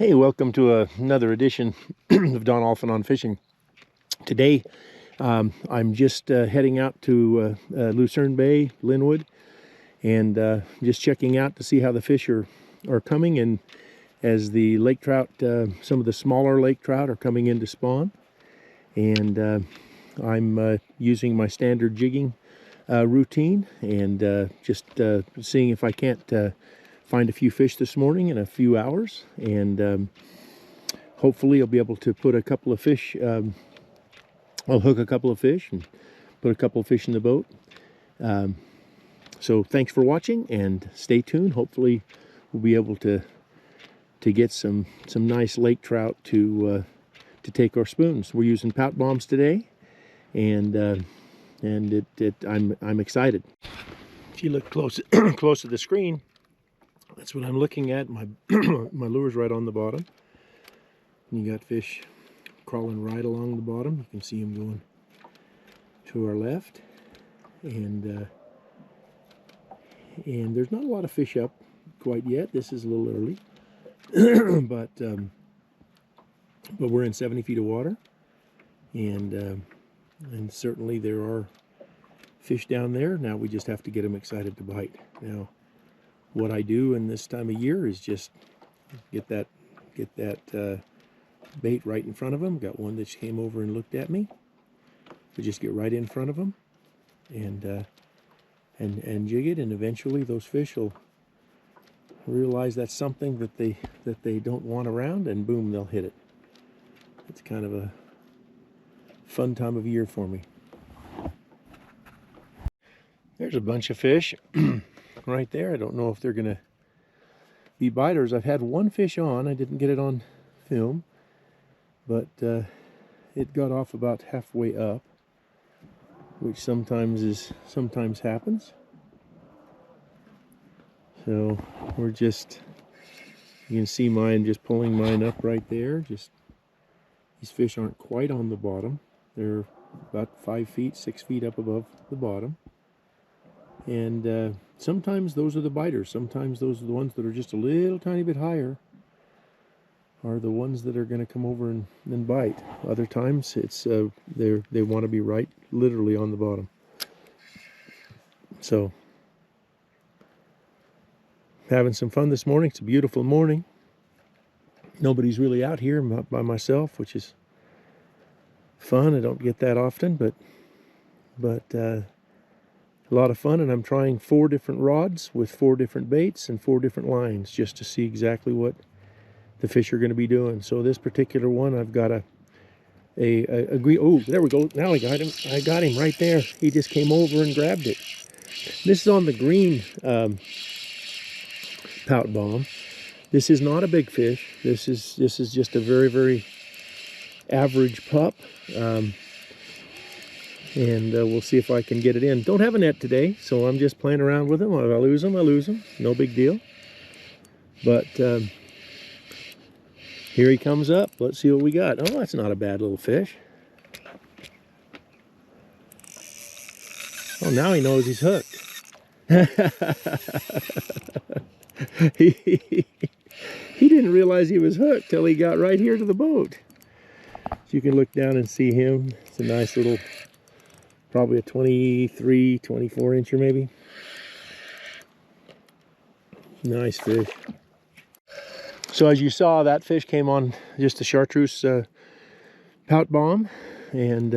Hey, welcome to another edition of Don Allphin on Fishing. Today, I'm just heading out to Lucerne Bay, Linwood, and just checking out to see how the fish are coming. And as the lake trout, some of the smaller lake trout are coming in to spawn, and I'm using my standard jigging routine and just seeing if I can't find a few fish this morning in a few hours, and hopefully I'll be able to put a couple of fish, I'll hook a couple of fish and put a couple of fish in the boat. So thanks for watching and stay tuned. Hopefully we'll be able to get some nice lake trout to take our spoons. We're using Pout Bombs today, and I'm excited. If you look close close to the screen, that's what I'm looking at. My my lure's right on the bottom. And you got fish crawling right along the bottom. You can see them going to our left, and there's not a lot of fish up quite yet. This is a little early, but we're in 70 feet of water, and certainly there are fish down there. Now we just have to get them excited to bite. Now, what I do in this time of year is just get that bait right in front of them. Got one that came over and looked at me. We just get right in front of them and jig it, and eventually those fish will realize that's something that they don't want around, and boom, they'll hit it. It's kind of a fun time of year for me. There's a bunch of fish right there. I don't know if they're gonna be biters. I've had one fish on. I didn't get it on film, but it got off about halfway up, which sometimes happens. So we're just, you can see mine, just pulling mine up right there. Just, these fish aren't quite on the bottom. They're about 5 feet, 6 feet up above the bottom. And sometimes those are the biters. Sometimes those are the ones that are just a little tiny bit higher are the ones that are going to come over and bite. Other times it's they want to be right literally on the bottom. So having some fun this morning. It's a beautiful morning. Nobody's really out here. I'm out by myself, which is fun. I don't get that often, but a lot of fun. And I'm trying 4 different rods with 4 different baits and 4 different lines just to see exactly what the fish are going to be doing. So this particular one, I've got a green. Oh, there we go. Now I got him. I got him right there. He just came over and grabbed it. This is on the green Pout Bomb. This is not a big fish. This is just a very, very average pup. And we'll see if I can get it in. Don't have a net today, so I'm just playing around with them. If I lose them, I lose them. No big deal. But here he comes up. Let's see what we got. Oh, that's not a bad little fish. Oh, now he knows he's hooked. He didn't realize he was hooked till he got right here to the boat. So you can look down and see him. It's a nice little, probably a 23, 24 incher maybe. Nice fish. So as you saw, that fish came on just a Chartreuse Pout Bomb, and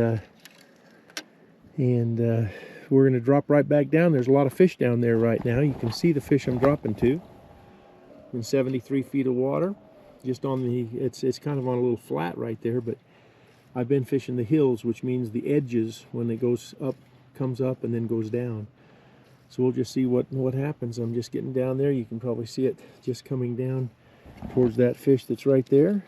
we're going to drop right back down. There's a lot of fish down there right now. You can see the fish I'm dropping to. In 73 feet of water, just on the, it's kind of on a little flat right there, but I've been fishing the hills, which means the edges, when it goes up, comes up and then goes down. So we'll just see what happens. I'm just getting down there. You can probably see it just coming down towards that fish that's right there.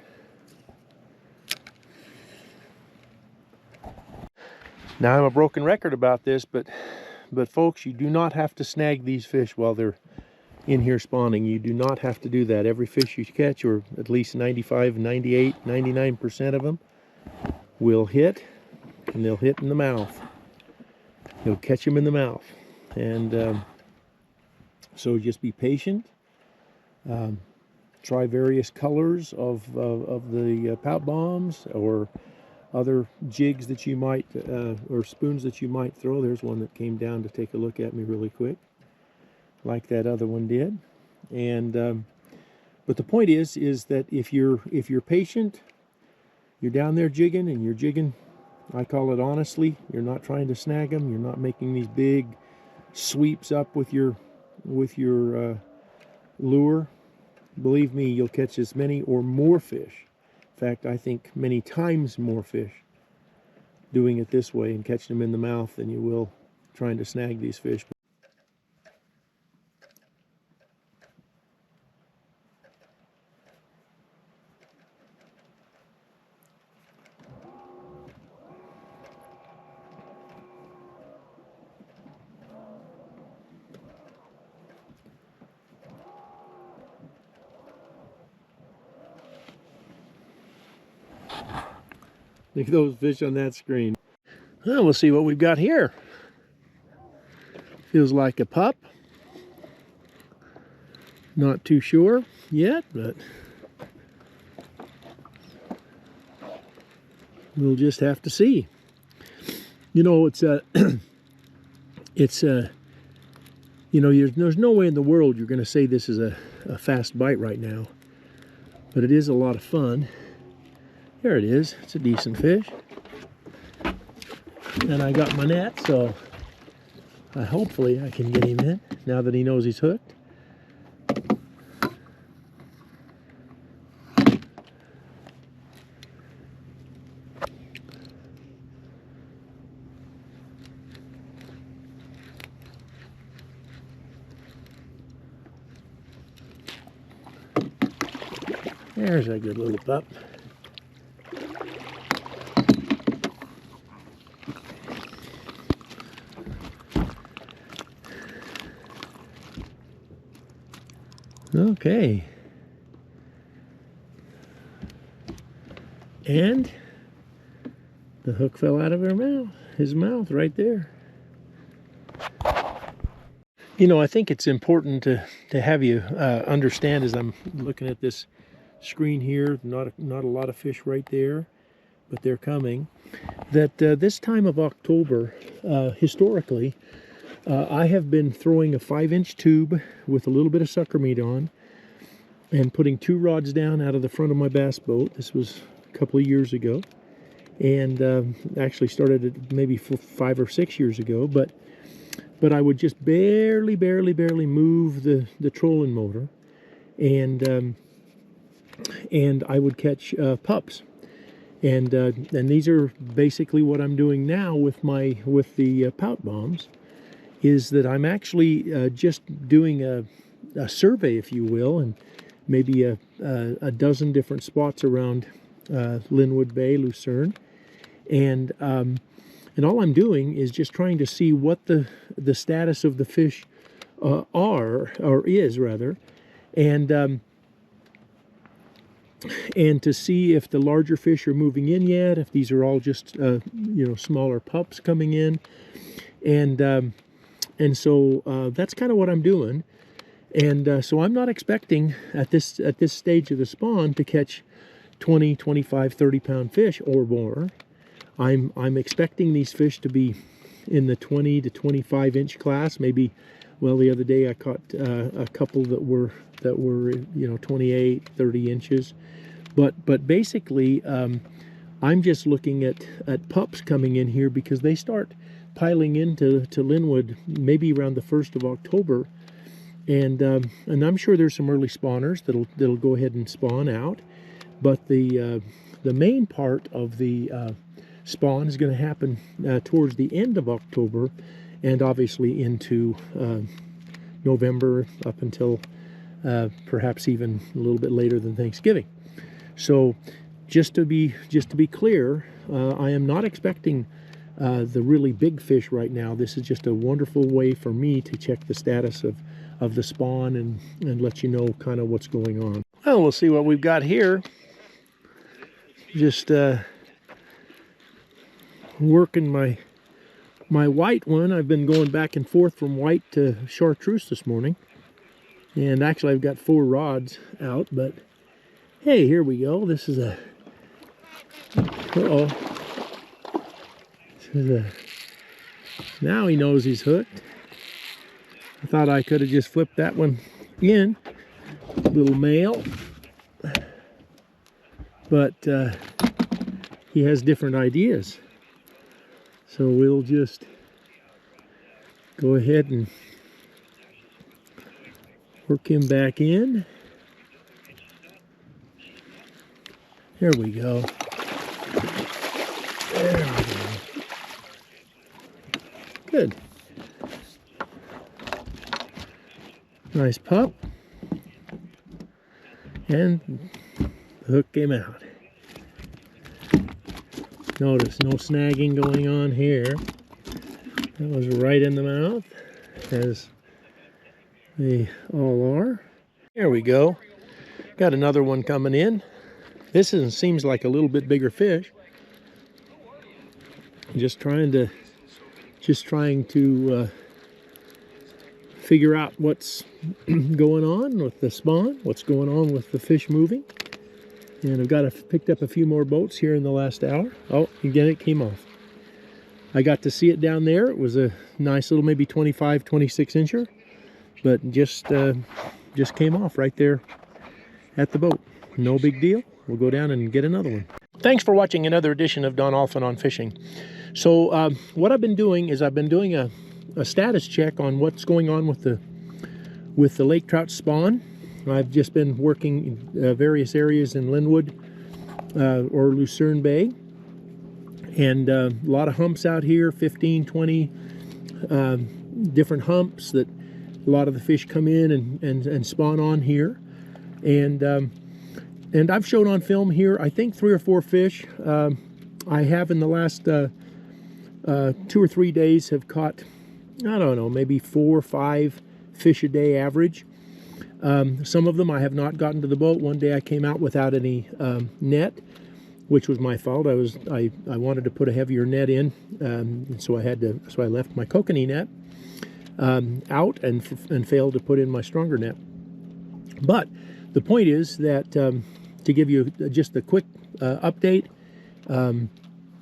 Now, I'm a broken record about this, but folks, you do not have to snag these fish while they're in here spawning. You do not have to do that. Every fish you catch, or at least 95, 98, 99% of them, will hit, and they'll hit in the mouth. You'll catch them in the mouth. And so just be patient. try various colors of the Pout Bombs or other jigs that you might, or spoons that you might throw. There's one that came down to take a look at me really quick, like that other one did. And but the point is that if you're patient, you're down there jigging, and you're jigging, I call it honestly. You're not trying to snag them. You're not making these big sweeps up with your lure. Believe me, you'll catch as many or more fish. In fact, I think many times more fish doing it this way and catching them in the mouth than you will trying to snag these fish. Look at those fish on that screen. Well, we'll see what we've got here. Feels like a pup. Not too sure yet, but we'll just have to see. You know, it's you know, there's no way in the world you're going to say this is a fast bite right now, but it is a lot of fun. There it is. It's a decent fish. And I got my net, so hopefully I can get him in now that he knows he's hooked. There's a good little pup. Okay, and the hook fell out of his mouth right there. You know, I think it's important to have you understand, as I'm looking at this screen here, not a lot of fish right there, but they're coming, that this time of October, historically, I have been throwing a 5-inch tube with a little bit of sucker meat on and putting 2 rods down out of the front of my bass boat. This was a couple of years ago, and actually started it maybe 5 or 6 years ago, but I would just barely move the trolling motor, and I would catch pups. And these are basically what I'm doing now with the Pout Bombs, is that I'm actually just doing a survey, if you will, and maybe a dozen different spots around Linwood Bay, Lucerne, and all I'm doing is just trying to see what the status of the fish is rather, and to see if the larger fish are moving in yet, if these are all just you know, smaller pups coming in, and so that's kind of what I'm doing. And so I'm not expecting at this stage of the spawn to catch 20, 25, 30-pound fish or more. I'm expecting these fish to be in the 20 to 25-inch class. Maybe, well, the other day I caught a couple that were you know, 28, 30 inches. But basically, I'm just looking at pups coming in here, because they start piling into Linwood maybe around the 1st of October, and I'm sure there's some early spawners that'll go ahead and spawn out, but the main part of the spawn is going to happen towards the end of October, and obviously into November, up until perhaps even a little bit later than Thanksgiving. So just to be clear, I am not expecting the really big fish right now. This is just a wonderful way for me to check the status of the spawn and let you know kind of what's going on. Well, we'll see what we've got here. Just working my white one. I've been going back and forth from white to Chartreuse this morning. And actually I've got 4 rods out, but hey, here we go. This is a, uh-oh. This is a, now he knows he's hooked. I thought I could have just flipped that one in. Little male. But he has different ideas. So we'll just go ahead and work him back in. There we go. There we go. Good. Nice pup. And the hook came out. Notice no snagging going on here. That was right in the mouth, as they all are. There we go. Got another one coming in. This seems like a little bit bigger fish. Just trying to figure out what's going on with the spawn, what's going on with the fish moving. And I've picked up a few more boats here in the last hour. Oh, again, it came off. I got to see it down there. It was a nice little, maybe 25, 26 incher, but just came off right there at the boat. No big deal. We'll go down and get another one. Thanks for watching another edition of Don Allphin on Fishing. So what I've been doing is I've been doing a status check on what's going on with the lake trout spawn. I've just been working in various areas in Linwood or Lucerne Bay, and a lot of humps out here, 15, 20 different humps that a lot of the fish come in and spawn on here. And I've shown on film here, I think 3 or 4 fish. I have in the last 2 or 3 days have caught, I don't know, maybe 4 or 5 fish a day average. Some of them I have not gotten to the boat. One day I came out without any net, which was my fault. I wanted to put a heavier net in, and so I left my kokanee net out and failed to put in my stronger net. But the point is that to give you just a quick update, the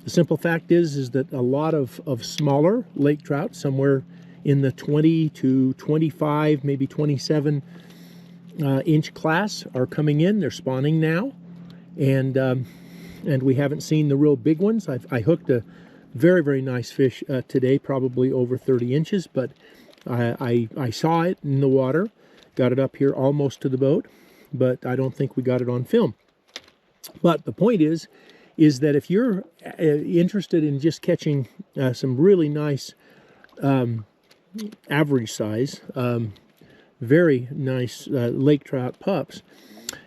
simple fact is that a lot of smaller lake trout, somewhere in the 20 to 25, maybe 27 inch class, are coming in. They're spawning now, and we haven't seen the real big ones. I hooked a very, very nice fish today, probably over 30 inches, but I saw it in the water, got it up here almost to the boat, but I don't think we got it on film. But the point is that if you're interested in just catching some really nice average size, very nice lake trout pups,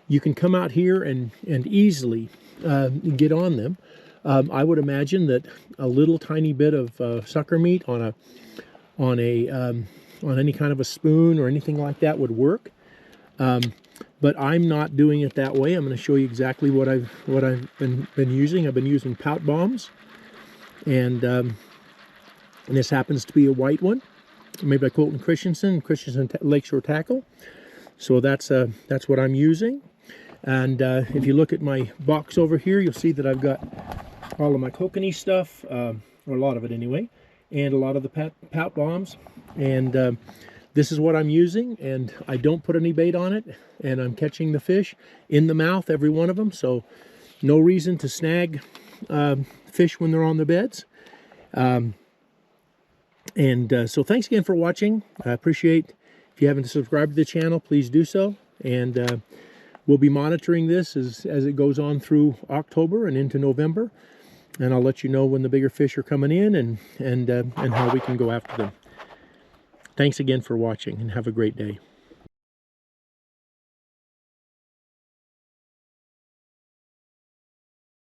you can come out here and easily get on them. I would imagine that a little tiny bit of sucker meat on any kind of a spoon or anything like that would work. But I'm not doing it that way. I'm going to show you exactly what I've been using. I've been using Pout Bombs, and this happens to be a white one, made by Christenson Lakeshore Tackle. So that's what I'm using. And if you look at my box over here, you'll see that I've got all of my kokanee stuff, or a lot of it anyway, and a lot of the Pout Bombs. And this is what I'm using, and I don't put any bait on it, and I'm catching the fish in the mouth, every one of them, so no reason to snag fish when they're on the beds. So thanks again for watching. I appreciate, if you haven't subscribed to the channel, please do so, and we'll be monitoring this as it goes on through October and into November, and I'll let you know when the bigger fish are coming in and how we can go after them. Thanks again for watching, and have a great day.